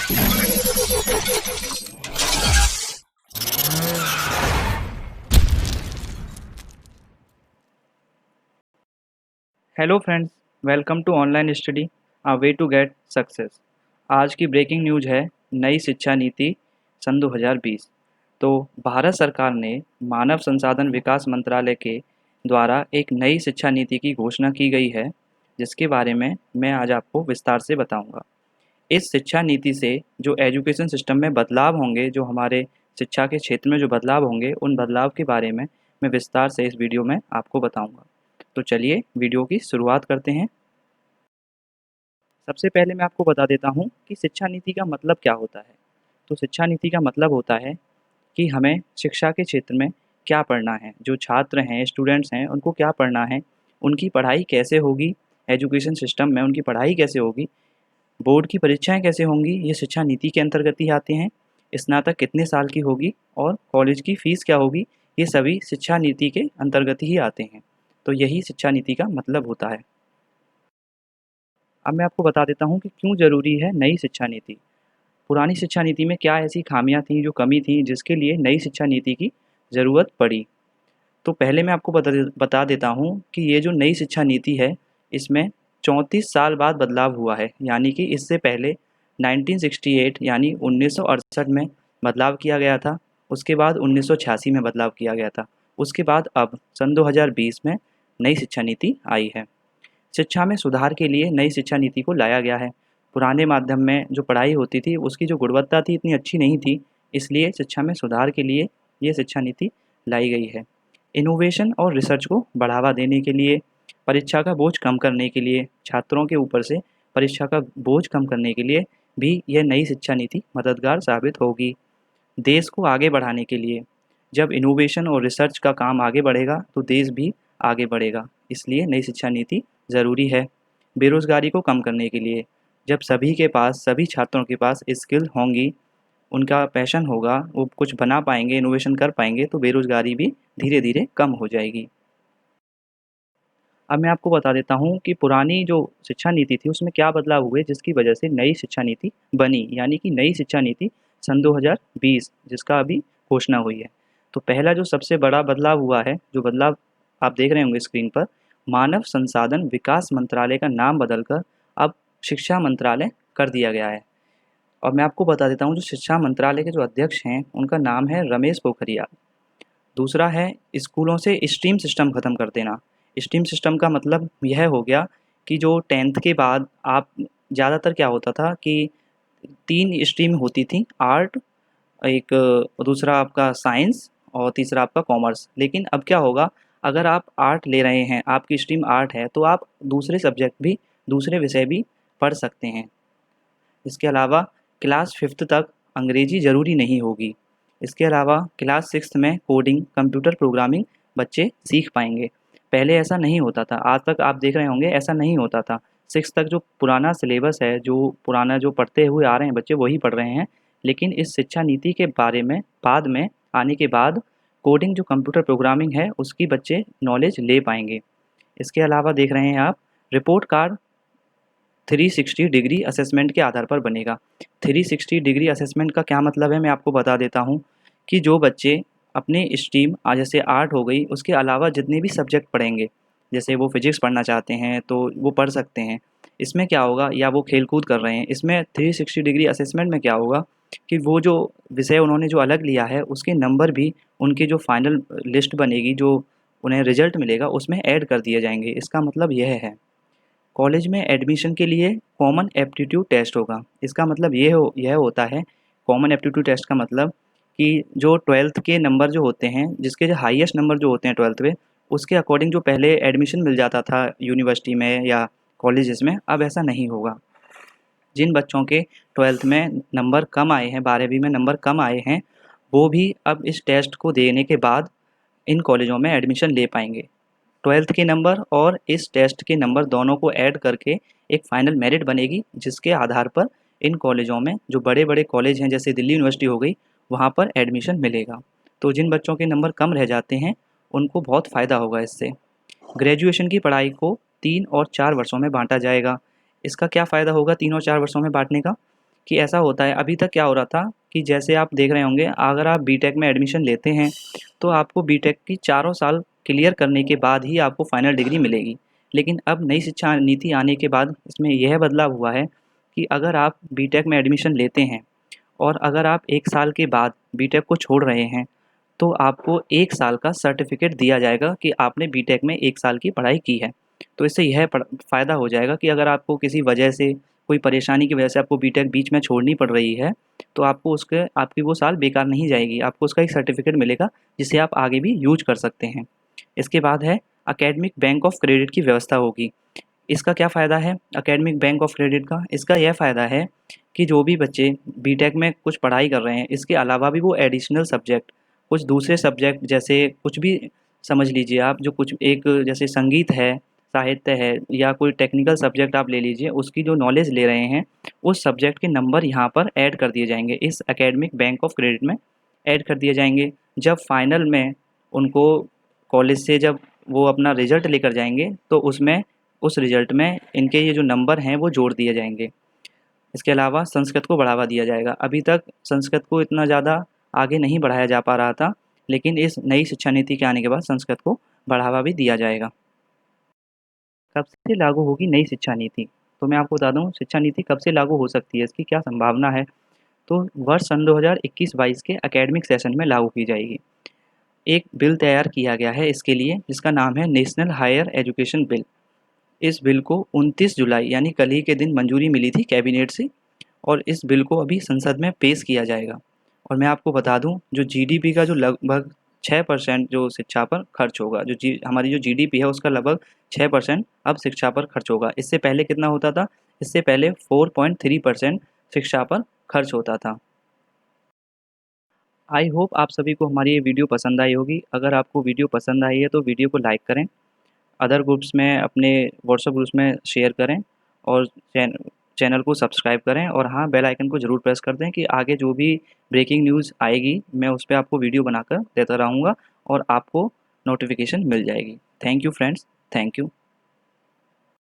Hello friends, welcome to online study a way to get success. आज की breaking news है नई शिक्षा नीति सन 2020। तो भारत सरकार ने मानव संसाधन विकास मंत्रालय के द्वारा एक नई शिक्षा नीति की घोषणा की गई है, जिसके बारे में मैं आज आपको विस्तार से बताऊंगा। इस शिक्षा नीति से जो एजुकेशन सिस्टम में बदलाव होंगे, जो हमारे शिक्षा के क्षेत्र में जो बदलाव होंगे, उन बदलाव के बारे में मैं विस्तार से इस वीडियो में आपको बताऊंगा। तो चलिए वीडियो की शुरुआत करते हैं। सबसे पहले मैं आपको बता देता हूँ कि शिक्षा नीति का मतलब क्या होता है। तो शिक्षा नीति का मतलब होता है कि हमें शिक्षा के क्षेत्र में क्या पढ़ना है, जो छात्र हैं, स्टूडेंट्स हैं, उनको क्या पढ़ना है, उनकी पढ़ाई कैसे होगी, एजुकेशन सिस्टम में उनकी पढ़ाई कैसे होगी, बोर्ड की परीक्षाएं कैसे होंगी, ये शिक्षा नीति के अंतर्गत ही आते हैं। स्नातक कितने साल की होगी और कॉलेज की फ़ीस क्या होगी, ये सभी शिक्षा नीति के अंतर्गत ही आते हैं। तो यही शिक्षा नीति का मतलब होता है। अब मैं आपको बता देता हूँ कि क्यों ज़रूरी है नई शिक्षा नीति। पुरानी शिक्षा नीति में क्या ऐसी खामियां थीं, जो कमी थी, जिसके लिए नई शिक्षा नीति की ज़रूरत पड़ी। तो पहले मैं आपको बता देता हूँ कि ये जो नई शिक्षा नीति है, इसमें 34 साल बाद बदलाव हुआ है। यानी कि इससे पहले 1968 यानी 1968 में बदलाव किया गया था। उसके बाद 1986 में बदलाव किया गया था। उसके बाद अब सन 2020 में नई शिक्षा नीति आई है। शिक्षा में सुधार के लिए नई शिक्षा नीति को लाया गया है। पुराने माध्यम में जो पढ़ाई होती थी, उसकी जो गुणवत्ता थी, इतनी अच्छी नहीं थी। इसलिए शिक्षा में सुधार के लिए ये शिक्षा नीति लाई गई है। इनोवेशन और रिसर्च को बढ़ावा देने के लिए, परीक्षा का बोझ कम करने के लिए, छात्रों के ऊपर से परीक्षा का बोझ कम करने के लिए भी यह नई शिक्षा नीति मददगार साबित होगी। देश को आगे बढ़ाने के लिए, जब इनोवेशन और रिसर्च का काम आगे बढ़ेगा तो देश भी आगे बढ़ेगा। इसलिए नई शिक्षा नीति ज़रूरी है। बेरोज़गारी को कम करने के लिए, जब सभी के पास, सभी छात्रों के पास स्किल होंगी, उनका पैशन होगा, वो कुछ बना पाएंगे, इनोवेशन कर पाएंगे, तो बेरोज़गारी भी धीरे धीरे कम हो जाएगी। अब मैं आपको बता देता हूँ कि पुरानी जो शिक्षा नीति थी, उसमें क्या बदलाव हुए, जिसकी वजह से नई शिक्षा नीति बनी। यानी कि नई शिक्षा नीति सन 2020 जिसका अभी घोषणा हुई है। तो पहला जो सबसे बड़ा बदलाव हुआ है, जो बदलाव आप देख रहे होंगे स्क्रीन पर, मानव संसाधन विकास मंत्रालय का नाम बदलकर अब शिक्षा मंत्रालय कर दिया गया है। और मैं आपको बता देता हूँ, जो शिक्षा मंत्रालय के जो अध्यक्ष हैं, उनका नाम है रमेश पोखरियाल। दूसरा है स्कूलों से स्ट्रीम सिस्टम ख़त्म कर देना। स्ट्रीम सिस्टम का मतलब यह हो गया कि जो 10th के बाद आप, ज़्यादातर क्या होता था कि 3 स्ट्रीम होती थी, आर्ट, एक दूसरा आपका साइंस और तीसरा आपका कॉमर्स। लेकिन अब क्या होगा, अगर आप आर्ट ले रहे हैं, आपकी स्ट्रीम आर्ट है, तो आप दूसरे सब्जेक्ट भी, दूसरे विषय भी पढ़ सकते हैं। इसके अलावा क्लास 5th तक अंग्रेजी ज़रूरी नहीं होगी। इसके अलावा क्लास 6th में कोडिंग, कंप्यूटर प्रोग्रामिंग बच्चे सीख पाएंगे। पहले ऐसा नहीं होता था, आज तक आप देख रहे होंगे ऐसा नहीं होता था। 6th तक जो पुराना सिलेबस है, जो पुराना जो पढ़ते हुए आ रहे हैं बच्चे, वही पढ़ रहे हैं। लेकिन इस शिक्षा नीति के बारे में बाद में आने के बाद कोडिंग, जो कंप्यूटर प्रोग्रामिंग है, उसकी बच्चे नॉलेज ले पाएंगे। इसके अलावा देख रहे हैं आप, रिपोर्ट कार्ड 360 डिग्री असेसमेंट के आधार पर बनेगा। 360 डिग्री असेसमेंट का क्या मतलब है, मैं आपको बता देता हूँ कि जो बच्चे अपने स्ट्रीम, जैसे आर्ट हो गई, उसके अलावा जितने भी सब्जेक्ट पढ़ेंगे, जैसे वो फिजिक्स पढ़ना चाहते हैं तो वो पढ़ सकते हैं। इसमें क्या होगा, या वो खेल कूद कर रहे हैं, इसमें 360 डिग्री असेसमेंट में क्या होगा कि वो जो विषय उन्होंने जो अलग लिया है, उसके नंबर भी उनकी जो फाइनल लिस्ट बनेगी, जो उन्हें रिजल्ट मिलेगा, उसमें ऐड कर दिए जाएंगे। इसका मतलब यह है। कॉलेज में एडमिशन के लिए कॉमन एप्टीट्यूड टेस्ट होगा। इसका मतलब यह होता है, कॉमन एप्टीट्यूड टेस्ट का मतलब कि जो 12th के नंबर जो होते हैं, जिसके जो हाईएस्ट नंबर जो होते हैं 12th में, उसके अकॉर्डिंग जो पहले एडमिशन मिल जाता था यूनिवर्सिटी में या कॉलेजेस में, अब ऐसा नहीं होगा। जिन बच्चों के 12th में नंबर कम आए हैं, 12वीं में नंबर कम आए हैं, वो भी अब इस टेस्ट को देने के बाद इन कॉलेजों में एडमिशन ले पाएंगे। 12th के नंबर और इस टेस्ट के नंबर दोनों को ऐड करके एक फाइनल मेरिट बनेगी, जिसके आधार पर इन कॉलेजों में, जो बड़े बड़े कॉलेज हैं जैसे दिल्ली यूनिवर्सिटी हो गई, वहाँ पर एडमिशन मिलेगा। तो जिन बच्चों के नंबर कम रह जाते हैं, उनको बहुत फ़ायदा होगा इससे। ग्रेजुएशन की पढ़ाई को 3 और 4 वर्षों में बांटा जाएगा। इसका क्या फ़ायदा होगा 3 और 4 वर्षों में बांटने का, कि ऐसा होता है, अभी तक क्या हो रहा था कि जैसे आप देख रहे होंगे, अगर आप बीटेक में एडमिशन लेते हैं तो आपको बीटेक की चारों साल क्लियर करने के बाद ही आपको फाइनल डिग्री मिलेगी। लेकिन अब नई शिक्षा नीति आने के बाद इसमें यह बदलाव हुआ है कि अगर आप बीटेक में एडमिशन लेते हैं और अगर आप 1 साल के बाद बीटेक को छोड़ रहे हैं, तो आपको 1 साल का सर्टिफ़िकेट दिया जाएगा कि आपने बीटेक में 1 साल की पढ़ाई की है। तो इससे यह फ़ायदा हो जाएगा कि अगर आपको किसी वजह से, कोई परेशानी की वजह से आपको बीटेक बीच में छोड़नी पड़ रही है, तो आपकी वो साल बेकार नहीं जाएगी। आपको उसका एक सर्टिफ़िकेट मिलेगा, जिसे आप आगे भी यूज़ कर सकते हैं। इसके बाद है एकेडमिक बैंक ऑफ क्रेडिट की व्यवस्था होगी। इसका क्या फ़ायदा है एकेडमिक बैंक ऑफ क्रेडिट का? इसका यह फ़ायदा है कि जो भी बच्चे बीटेक में कुछ पढ़ाई कर रहे हैं, इसके अलावा भी वो एडिशनल सब्जेक्ट, कुछ दूसरे सब्जेक्ट जैसे कुछ भी समझ लीजिए आप, जो कुछ एक जैसे संगीत है, साहित्य है या कोई टेक्निकल सब्जेक्ट आप ले लीजिए, उसकी जो नॉलेज ले रहे हैं, उस सब्जेक्ट के नंबर यहाँ पर ऐड कर दिए जाएंगे, इस एकेडमिक बैंक ऑफ क्रेडिट में ऐड कर दिए जाएंगे। जब फाइनल में उनको कॉलेज से जब वो अपना रिज़ल्ट लेकर जाएंगे, तो उसमें उस रिज़ल्ट में इनके ये जो नंबर हैं वो जोड़ दिए जाएंगे। इसके अलावा संस्कृत को बढ़ावा दिया जाएगा। अभी तक संस्कृत को इतना ज़्यादा आगे नहीं बढ़ाया जा पा रहा था, लेकिन इस नई शिक्षा नीति के आने के बाद संस्कृत को बढ़ावा भी दिया जाएगा। कब से लागू होगी नई शिक्षा नीति? तो मैं आपको बता दूँ, शिक्षा नीति कब से लागू हो सकती है, इसकी क्या संभावना है? तो वर्ष सन 2021-22 के एकेडमिक सेशन में लागू की जाएगी। एक बिल तैयार किया गया है इसके लिए, जिसका नाम है नेशनल हायर एजुकेशन बिल। इस बिल को 29 जुलाई यानी कल ही के दिन मंजूरी मिली थी कैबिनेट से, और इस बिल को अभी संसद में पेश किया जाएगा। और मैं आपको बता दूं, जो जीडीपी का जो लगभग 6% जो शिक्षा पर खर्च होगा, हमारी जो जीडीपी है उसका लगभग 6% अब शिक्षा पर खर्च होगा। इससे पहले कितना होता था? इससे पहले 4.3% शिक्षा पर खर्च होता था। आई होप आप सभी को हमारी ये वीडियो पसंद आई होगी। अगर आपको वीडियो पसंद आई है तो वीडियो को लाइक करें, अदर ग्रुप्स में, अपने व्हाट्सएप ग्रुप्स में शेयर करें, और चैनल को सब्सक्राइब करें, और हाँ, बेल आइकन को ज़रूर प्रेस कर दें कि आगे जो भी ब्रेकिंग न्यूज़ आएगी मैं उस पे आपको वीडियो बनाकर देता रहूँगा और आपको नोटिफिकेशन मिल जाएगी। Thank you friends, thank you.